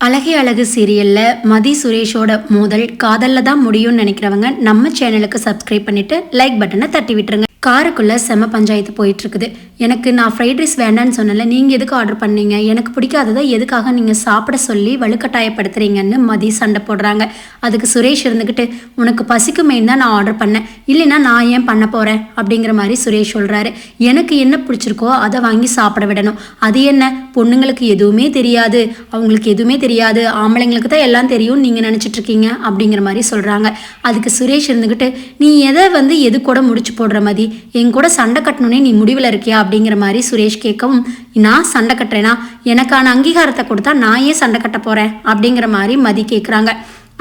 அழகே அழகு சீரியல்ல மதி சுரேஷோட மோதல் காதல்ல தான் முடியும்னு நினைக்கிறவங்க நம்ம சேனலுக்கு சப்ஸ்கிரைப் பண்ணிட்டு லைக் பட்டனை தட்டி விட்டுருங்க. காருக்குள்ள செம பஞ்சாயத்து போயிட்டு இருக்குது. எனக்கு நான் ஃப்ரைட் ரைஸ் வேண்டான்னு சொன்னல, நீங்க எதுக்கு ஆர்டர் பண்ணீங்க, எனக்கு பிடிக்காததை எதுக்காக நீங்க சாப்பிட சொல்லி வலுக்கட்டாயப்படுத்துறீங்கன்னு மதி சண்டை போடுறாங்க. அதுக்கு சுரேஷ் இருந்துக்கிட்டு, உனக்கு பசிக்குமேன்னு தான் நான் ஆர்டர் பண்ணேன், இல்லைன்னா நான் ஏன் பண்ண போறேன் அப்படிங்கிற மாதிரி சுரேஷ் சொல்றாரு. எனக்கு என்ன பிடிச்சிருக்கோ அதை வாங்கி சாப்பிட விடணும். அது என்ன, பொண்ணுங்களுக்கு எதுவுமே தெரியாது, அவங்களுக்கு எதுவுமே தெரியாது, ஆம்பளைங்களுக்கு தான் எல்லாம் தெரியும் நீங்க நினைச்சிட்டு இருக்கீங்க அப்படிங்கிற மாதிரி சொல்றாங்க. அதுக்கு சுரேஷ் இருந்துக்கிட்டு, நீ எதை எது கூட முடிச்சு போடுற மாதிரி, என் கூட சண்டை கட்டணுன்னே நீ முடிவில் இருக்கியா அப்படிங்கிற மாதிரி சுரேஷ் கேட்கவும், நான் சண்டை கட்டுறேனா, எனக்கான அங்கீகாரத்தை கொடுத்தா நான் ஏன் சண்டை கட்ட போறேன் அப்படிங்கிற மாதிரி மதி கேட்குறாங்க.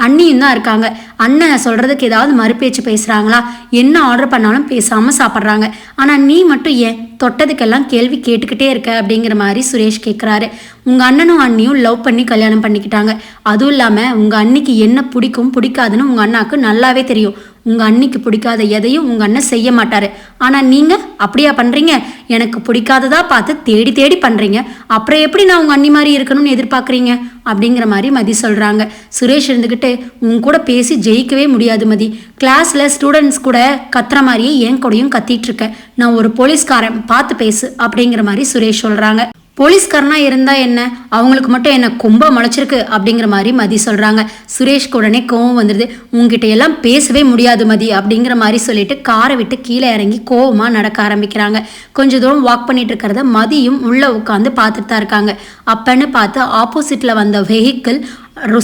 அண்ணியும் தான் இருக்காங்க, அண்ணன் சொல்றதுக்கு ஏதாவது மறுபேச்சு பேசுறாங்களா, என்ன ஆர்டர் பண்ணாலும் பேசாம சாப்பிட்றாங்க, ஆனா நீ மட்டும் ஏன் தொட்டதுக்கெல்லாம் கேள்வி கேட்டுக்கிட்டே இருக்க அப்படிங்கிற மாதிரி சுரேஷ் கேட்குறாரு. உங்கள் அண்ணனும் அண்ணியும் லவ் பண்ணி கல்யாணம் பண்ணிக்கிட்டாங்க, அதுவும் இல்லாமல் உங்கள் அண்ணிக்கு என்ன பிடிக்கும் பிடிக்காதுன்னு உங்கள் அண்ணாவுக்கு நல்லாவே தெரியும். உங்கள் அண்ணிக்கு பிடிக்காத எதையும் உங்கள் அண்ணன் செய்ய மாட்டார், ஆனால் நீங்கள் அப்படியா பண்ணுறீங்க, எனக்கு பிடிக்காததா பார்த்து தேடி தேடி பண்ணுறீங்க, அப்புறம் எப்படி நான் உங்கள் அண்ணி மாதிரி இருக்கணும்னு எதிர்பார்க்குறீங்க அப்படிங்கிற மாதிரி மதி சொல்கிறாங்க. சுரேஷ் இருந்துக்கிட்டு, உங்க கூட பேசி ஜெயிக்கவே முடியாது மதி, கிளாஸில் ஸ்டூடெண்ட்ஸ் கூட கத்துற மாதிரியே என் கூடயும் கத்திட்டு இருக்கேன், நான் ஒரு போலீஸ்காரன், பார்த்து பேசு அப்படிங்கிற மாதிரி சுரேஷ் சொல்கிறாங்க. போலீஸ்காரனா இருந்தா என்ன, அவங்களுக்கு மட்டும் என்ன கொம்ப முளைச்சிருக்கு அப்படிங்கிற மாதிரி மதி சொல்றாங்க. சுரேஷ்க்கு உடனே கோவம் வந்துடுது. உங்ககிட்ட எல்லாம் பேசவே முடியாது மதி அப்படிங்கிற மாதிரி சொல்லிட்டு காரை விட்டு கீழே இறங்கி கோவமா நடக்க ஆரம்பிக்கிறாங்க. கொஞ்ச தூரம் வாக் பண்ணிட்டு இருக்கிறத மதியும் உள்ள உட்காந்து பார்த்துட்டு தான் இருக்காங்க. அப்பன்னு பார்த்து ஆப்போசிட்ல வந்த வெஹிக்கிள்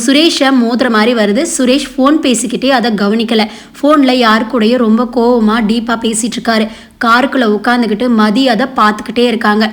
சுரேஷை மோதுற மாதிரி வருது. சுரேஷ் ஃபோன் பேசிக்கிட்டே அதை கவனிக்கல. ஃபோனில் யாரு கூடயும் ரொம்ப கோவமாக டீப்பாக பேசிட்டு இருக்காரு. காருக்குள்ளே உட்காந்துக்கிட்டு மதி அதை பார்த்துக்கிட்டே இருக்காங்க.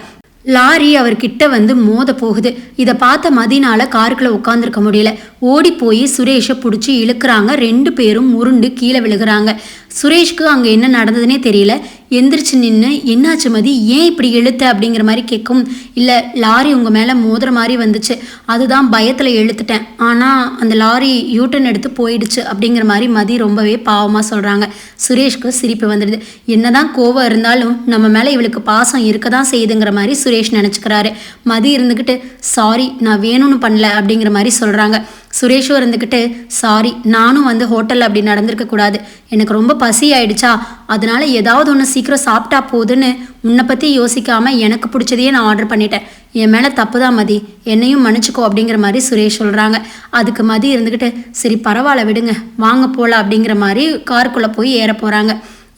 லாரி அவர்கிட்ட வந்து மோத போகுது. இதை பார்த்த மதினால காருக்குள்ள உட்காந்துருக்க முடியல. ஓடி போய் சுரேஷை பிடிச்சி இழுக்கிறாங்க. 2 பேரும் உருண்டு கீழே விழுகிறாங்க. சுரேஷ்க்கு அங்கே என்ன நடந்ததுன்னே தெரியல. எந்திரிச்சு நின்று, என்னாச்சு மதி, ஏன் இப்படி இழுத்த அப்படிங்கிற மாதிரி கேட்கும். இல்லை, லாரி உங்கள் மேலே மோதுற மாதிரி வந்துச்சு, அதுதான் பயத்தில் இழுத்துட்டேன், ஆனால் அந்த லாரி யூட்டன் எடுத்து போயிடுச்சு அப்படிங்கிற மாதிரி மதி ரொம்பவே பாவமாக சொல்கிறாங்க. சுரேஷ்க்கு சிரிப்பு வந்துடுது. என்னதான் கோவம் இருந்தாலும் நம்ம மேலே இவளுக்கு பாசம் இருக்க தான் செய்யுதுங்கிற மாதிரி சுரேஷ் நினச்சிக்கிறாரு. மதி இருந்துக்கிட்டு, சாரி நான் வேணும்னு பண்ணல அப்படிங்கிற மாதிரி சொல்கிறாங்க. சுரேஷும் இருந்துக்கிட்டு, சாரி நானும் வந்து ஹோட்டலில் அப்படி நடந்திருக்க கூடாது, எனக்கு ரொம்ப பசி ஆயிடுச்சா, அதனால ஏதாவது ஒன்று சீக்கிரம் சாப்பிட்டா போதுன்னு உன்னை பற்றி யோசிக்காமல் எனக்கு பிடிச்சதையே நான் ஆர்டர் பண்ணிட்டேன், என் மேலே தப்பு தான் மதி, என்னையும் மன்னிச்சுக்கோ அப்படிங்கிற மாதிரி சுரேஷ் சொல்கிறாங்க. அதுக்கு மதி இருந்துக்கிட்டு, சரி பரவாயில்ல விடுங்க, வாங்க போகலாம் அப்படிங்கிற மாதிரி காருக்குள்ளே போய் ஏற போகிறாங்க.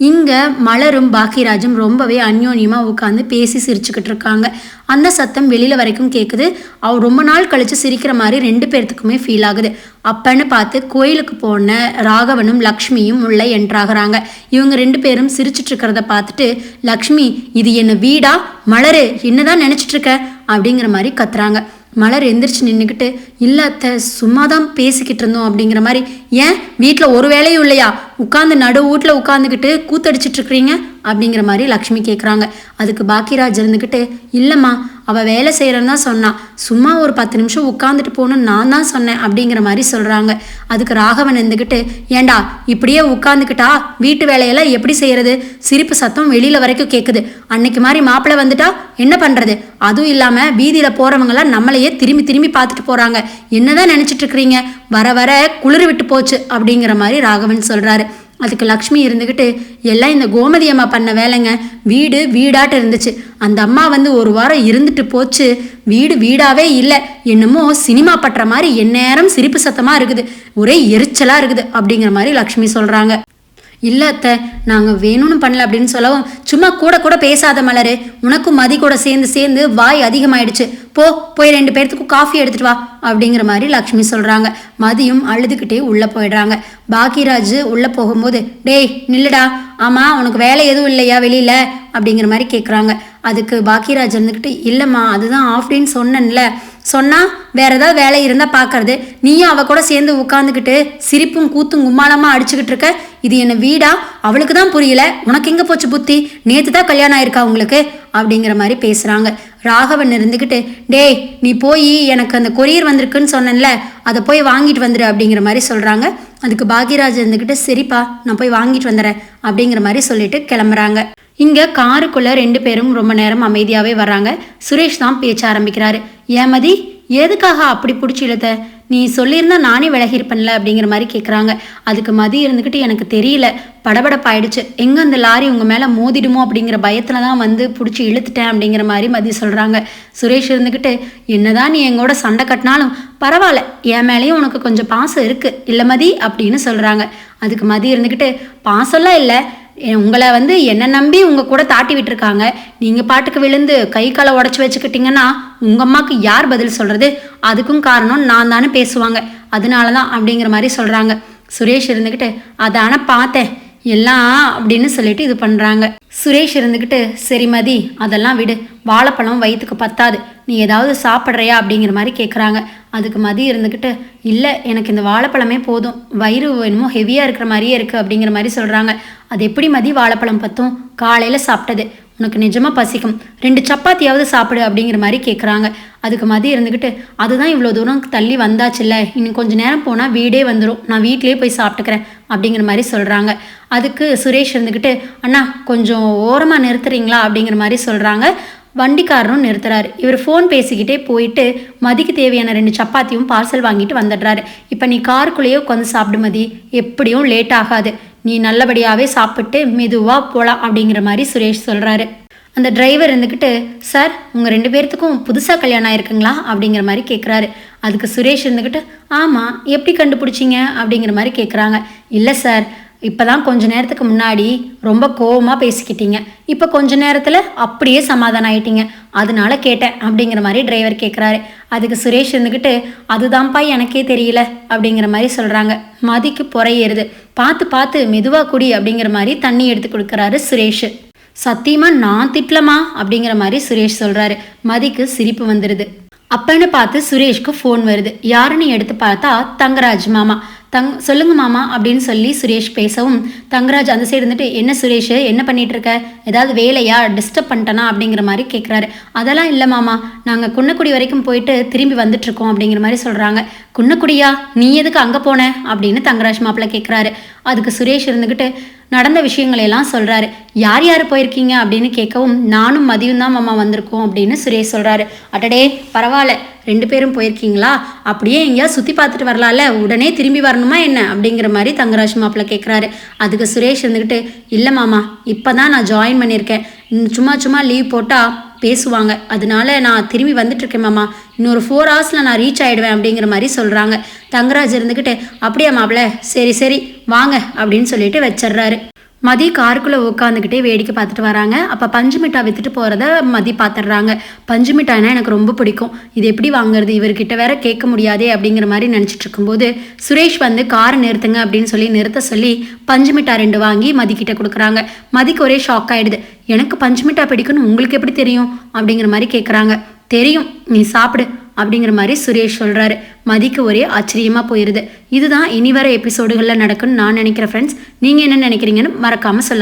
இங்கே மலரும் பாக்கியராஜும் ரொம்பவே அந்யோன்யமாக உட்காந்து பேசி சிரிச்சுக்கிட்டு இருக்காங்க. அந்த சத்தம் வெளியில் வரைக்கும் கேட்குது. அவர் ரொம்ப நாள் கழித்து சிரிக்கிற மாதிரி 2 பேர்த்துக்குமே ஃபீல் ஆகுது. அப்பன்னு பார்த்து கோயிலுக்கு போன ராகவனும் லக்ஷ்மியும் உள்ள என்ட்ராகிறாங்க. இவங்க 2 பேரும் சிரிச்சிட்டு இருக்கிறத பார்த்துட்டு, லக்ஷ்மி இது என்ன வீடா, மலரு என்னதான் நினச்சிட்டு இருக்க அப்படிங்கிற மாதிரி கத்துறாங்க. மலர் எந்திரிச்சு நின்றுக்கிட்டு, இல்லை அத்தை சும்மா தான் பேசிக்கிட்டு இருந்தோம் அப்படிங்கிற மாதிரி. ஏன் வீட்டில் ஒரு வேலையும் இல்லையா, உட்காந்து நடு வீட்டில் உட்காந்துக்கிட்டு கூத்தடிச்சிட்டு இருக்கிறீங்க அப்படிங்கிற மாதிரி லக்ஷ்மி கேட்குறாங்க. அதுக்கு பாக்கியராஜ் இருந்துக்கிட்டு, இல்லைம்மா அவள் வேலை செய்கிறன்னு தான் சொன்னான், சும்மா ஒரு 10 நிமிஷம் உட்காந்துட்டு போகணுன்னு நான் தான் சொன்னேன் அப்படிங்கிற மாதிரி சொல்கிறாங்க. அதுக்கு ராகவன் இருந்துக்கிட்டு, ஏண்டா இப்படியே உட்காந்துக்கிட்டா வீட்டு வேலையெல்லாம் எப்படி செய்கிறது, சிரிப்பு சத்தம் வெளியில் வரைக்கும் கேட்குது, அன்னைக்கு மாதிரி மாப்பிள்ளை வந்துட்டா என்ன பண்ணுறது, அதுவும் இல்லாமல் வீதியில் போகிறவங்களாம் நம்மளையே திரும்பி திரும்பி பார்த்துட்டு போகிறாங்க, என்னதான் நினச்சிட்டு இருக்கிறீங்க, வர வர குளிர் விட்டு போச்சு அப்படிங்கிற மாதிரி ராகவன் சொல்கிறாரு. அதுக்கு லக்ஷ்மி இருந்துக்கிட்டு, எல்லாம் இந்த கோமதி அம்மா பண்ண வேலைங்க, வீடு வீடாட்ட இருந்துச்சு, அந்த அம்மா வந்து ஒரு வாரம் இருந்துட்டு போச்சு, வீடு வீடாவே இல்லை, என்னமோ சினிமா பட்டுற மாதிரி எந்நேரம் சிரிப்பு சத்தமாக இருக்குது, ஒரே எரிச்சலாக இருக்குது அப்படிங்கிற மாதிரி லக்ஷ்மி சொல்கிறாங்க. இல்லை அத்தை நாங்கள் வேணும்னு பண்ணல அப்படின்னு சொல்லவும், சும்மா கூட கூட பேசாத மலரு, உனக்கும் மதி கூட சேர்ந்து வாய் அதிகமாயிடுச்சு, போய் 2 பேர்த்துக்கும் காஃபி எடுத்துட்டு வா அப்படிங்கிற மாதிரி லக்ஷ்மி சொல்கிறாங்க. மதியும் அழுதுகிட்டே உள்ளே போயிடுறாங்க. பாக்கியராஜ் உள்ளே போகும்போது, டேய் நில்லுடா, ஆமாம் உனக்கு வேலை எதுவும் இல்லையா வெளியில் அப்படிங்கிற மாதிரி கேட்குறாங்க. அதுக்கு பாக்கியராஜ் இருந்துக்கிட்டு, இல்லைம்மா அதுதான் ஆஃப் டேன்னு சொன்னேன்ல, சொன்னால் வேற ஏதாவது வேலை இருந்தால் பார்க்கறது, நீயும் அவள் கூட சேர்ந்து உட்காந்துக்கிட்டு சிரிப்பும் கூத்தும் கும்மாளமாக அடிச்சுக்கிட்டு இருக்க, இது என்ன வீடா, அவளுக்கு தான் புரியல, உனக்கு எங்கே போச்சு புத்தி, நேற்று தான் கல்யாணம் ஆயிருக்கா உங்களுக்கு அப்படிங்கிற மாதிரி பேசுகிறாங்க. ராகவன் இருந்துக்கிட்டு, டேய் நீ போய் எனக்கு அந்த கொரியர் வந்திருக்குன்னு சொன்னேன்ல, அதை போய் வாங்கிட்டு வந்துடு அப்படிங்கிற மாதிரி சொல்கிறாங்க. அதுக்கு பாக்கியராஜ் இருந்துக்கிட்டு, சரிப்பா நான் போய் வாங்கிட்டு வந்துடுறேன் அப்படிங்கிற மாதிரி சொல்லிட்டு கிளம்புறாங்க. இங்கே காருக்குள்ளே 2 பேரும் ரொம்ப நேரம் அமைதியாகவே வர்றாங்க. சுரேஷ் தான் பேச்ச ஆரம்பிக்கிறாரு. ஏன் மதி எதுக்காக அப்படி பிடிச்சி இழுத்த? நீ சொல்லியிருந்தா நானே விலகிருப்பேன்ல அப்படிங்கிற மாதிரி கேட்குறாங்க. அதுக்கு மதி இருந்துக்கிட்டு எனக்கு தெரியல, படபடப்பாயிடுச்சு, எங்கே அந்த லாரி உங்கள் மேலே மோதிடுமோ அப்படிங்கிற பயத்தில் தான் வந்து பிடிச்சி இழுத்துட்டேன் அப்படிங்கிற மாதிரி மதி சொல்கிறாங்க. சுரேஷ் இருந்துக்கிட்டு என்னதான் நீ எங்களோட சண்டை கட்டினாலும் பரவாயில்ல, என் மேலேயும் உனக்கு கொஞ்சம் பாசம் இருக்குது இல்லை மதி அப்படின்னு சொல்கிறாங்க. அதுக்கு மதி இருந்துக்கிட்டு பாசம்லாம் இல்லை, உங்களை வந்து என்னை நம்பி உங்கள் கூட தாட்டி விட்டுருக்காங்க, நீங்கள் பாட்டுக்கு விழுந்து கை காலை உடச்சி வச்சுக்கிட்டிங்கன்னா உங்கள் அம்மாவுக்கு யார் பதில் சொல்கிறது? அதுக்கும் காரணம் நான் தானே பேசுவாங்க, அதனால தான் அப்படிங்கிற மாதிரி சொல்கிறாங்க. சுரேஷ் இருந்துக்கிட்டு அதான பார்த்தேன் எல்லாம் அப்படின்னு சொல்லிட்டு இது பண்ணுறாங்க. சுரேஷ் இருந்துக்கிட்டு சரி மதி அதெல்லாம் விடு, வாழைப்பழம் வயிற்றுக்கு பத்தாது, நீ ஏதாவது சாப்பிட்றியா அப்படிங்கிற மாதிரி கேட்குறாங்க. அதுக்கு மதி இருந்துக்கிட்டு இல்லை எனக்கு இந்த வாழைப்பழமே போதும், வயிறு என்னமோ ஹெவியாக இருக்கிற மாதிரியே இருக்குது அப்படிங்கிற மாதிரி சொல்கிறாங்க. அது எப்படி மதி வாழைப்பழம் பத்தும்? காலையில் சாப்பிட்டது, உனக்கு நிஜமாக பசிக்கும், 2 சப்பாத்தியாவது சாப்பிடு அப்படிங்கிற மாதிரி கேட்குறாங்க. அதுக்கு மதி இருந்துக்கிட்டு அதுதான் இவ்வளோ தூரம் தள்ளி வந்தாச்சுல்ல, இன்னும் கொஞ்சம் நேரம் போனால் வீடே வந்துடும், நான் வீட்டிலே போய் சாப்பிட்டுக்கிறேன் அப்படிங்கிற மாதிரி சொல்கிறாங்க. அதுக்கு சுரேஷ் இருந்துக்கிட்டு அண்ணா கொஞ்சம் ஓரமாக நிறுத்துறீங்களா அப்படிங்கிற மாதிரி சொல்கிறாங்க. வண்டிக்காரனும் நிறுத்துறாரு. இவர் ஃபோன் பேசிக்கிட்டே போயிட்டு மதிக்கு தேவையான 2 சப்பாத்தியும் பார்சல் வாங்கிட்டு வந்துடுறாரு. இப்போ நீ காருக்குள்ளேயே உட்காந்து சாப்பிடு மதி, எப்படியும் லேட் ஆகாது, நீ நல்லபடியாகவே சாப்பிட்டு மெதுவாக போகலாம் அப்படிங்கிற மாதிரி சுரேஷ் சொல்கிறாரு. அந்த டிரைவர் இருந்துக்கிட்டு சார் உங்கள் 2 பேர்த்துக்கும் புதுசாக கல்யாணம் ஆயிருக்குங்களா அப்படிங்கிற மாதிரி கேட்குறாரு. அதுக்கு சுரேஷ் இருந்துக்கிட்டு ஆமாம் எப்படி கண்டுபிடிச்சிங்க அப்படிங்கிற மாதிரி கேட்குறாங்க. இல்லை சார், இப்போ தான் கொஞ்ச நேரத்துக்கு முன்னாடி ரொம்ப கோவமாக பேசிக்கிட்டீங்க, இப்போ கொஞ்ச நேரத்தில் அப்படியே சமாதானம் ஆயிட்டீங்க, அதனால கேட்டேன் அப்படிங்கிற மாதிரி டிரைவர் கேட்குறாரு. அதுக்கு சுரேஷ் இருந்துக்கிட்டு அதுதான்ப்பா எனக்கே தெரியல அப்படிங்கிற மாதிரி சொல்கிறாங்க. மதிக்கு பொறையேறுது. பார்த்து பார்த்து மெதுவாக குடி அப்படிங்கிற மாதிரி தண்ணி எடுத்து கொடுக்குறாரு சுரேஷ். சத்தியமாக நான் திட்டலமா அப்படிங்கிற மாதிரி சுரேஷ் சொல்கிறாரு. மதிக்கு சிரிப்பு வந்துடுது. அப்பன்னு பார்த்து சுரேஷ்க்கு ஃபோன் வருது. யாருன்னு எடுத்து பார்த்தா தங்கராஜ் மாமா. சொல்லுங்க மாமா அப்படின்னு சொல்லி சுரேஷ் பேசவும் தங்கராஜ் அந்த சைடு இருந்துட்டு என்ன சுரேஷ் என்ன பண்ணிட்டு இருக்க, ஏதாவது வேலையா, டிஸ்டர்ப் பண்ணிட்டனா அப்படிங்கிற மாதிரி கேட்குறாரு. அதெல்லாம் இல்லை மாமா, நாங்கள் குன்னக்குடி வரைக்கும் போயிட்டு திரும்பி வந்துட்டு இருக்கோம் அப்படிங்கிற மாதிரி சொல்கிறாங்க. குன்னக்குடியா, நீ எதுக்கு அங்கே போன அப்படின்னு தங்கராஜ் மாப்பிள்ள கேட்குறாரு. அதுக்கு சுரேஷ் இருந்துக்கிட்டு நடந்த விஷயங்களையெல்லாம் சொல்கிறாரு. யார் யார் போயிருக்கீங்க அப்படின்னு கேட்கவும் நானும் மதியம் தான் மாமா வந்திருக்கோம் அப்படின்னு சுரேஷ் சொல்கிறாரு. அடடே பரவாயில்ல, 2 பேரும் போயிருக்கீங்களா, அப்படியே எங்கேயா சுற்றி பார்த்துட்டு வரலாம்ல, உடனே திரும்பி வரணுமா என்ன அப்படிங்கிற மாதிரி தங்கராஜ் மாப்பிள்ள கேட்குறாரு. அதுக்கு சுரேஷ் இருந்துக்கிட்டு இல்லை மாமா, இப்போ தான் நான் ஜாயின் பண்ணியிருக்கேன், சும்மா லீவ் போட்டால் பேசுவாங்க, அதனால நான் திரும்பி வந்துட்டுருக்கேன் மாமா, இன்னொரு 4 ஹவர்ஸில் நான் ரீச் ஆகிடுவேன் அப்படிங்கிற மாதிரி சொல்கிறாங்க. தங்கராஜ் இருந்துக்கிட்டு அப்படியா மாப்பிள்ள, சரி வாங்க அப்படின்னு சொல்லிட்டு வச்சிட்றாரு. மதி காருக்குள்ளே உட்காந்துக்கிட்டே வேடிக்கை பார்த்துட்டு வராங்க. அப்போ பஞ்சு மிட்டாய் விற்றுட்டு போகிறத மதி பார்த்துட்றாங்க. பஞ்சு மிட்டாய்னா எனக்கு ரொம்ப பிடிக்கும், இது எப்படி வாங்குறது, இவர்கிட்ட வேற கேட்க முடியாதே அப்படிங்கிற மாதிரி நினச்சிட்டு இருக்கும்போது சுரேஷ் வந்து காரை நிறுத்துங்க அப்படின்னு சொல்லி நிறுத்த சொல்லி பஞ்சு மிட்டாய் 2 வாங்கி மதிக்கிட்ட கொடுக்குறாங்க. மதிக்கு ஒரே ஷாக் ஆகிடுது. எனக்கு பஞ்சு மிட்டாய் பிடிக்கும்னு உங்களுக்கு எப்படி தெரியும் அப்படிங்கிற மாதிரி கேட்குறாங்க. தெரியும், நீ சாப்பிடு அப்படிங்கிற மாதிரி சுரேஷ் சொல்கிறாரு. மதிக்கு ஒரே ஆச்சரியமாக போயிடுது. இதுதான் இனி வர எபிசோடுகளில் நடக்குன்னு நான் நினைக்கிறேன் ஃப்ரெண்ட்ஸ். நீங்கள் என்ன நினைக்கிறீங்கன்னு மறக்காமல் சொல்லுங்கள்.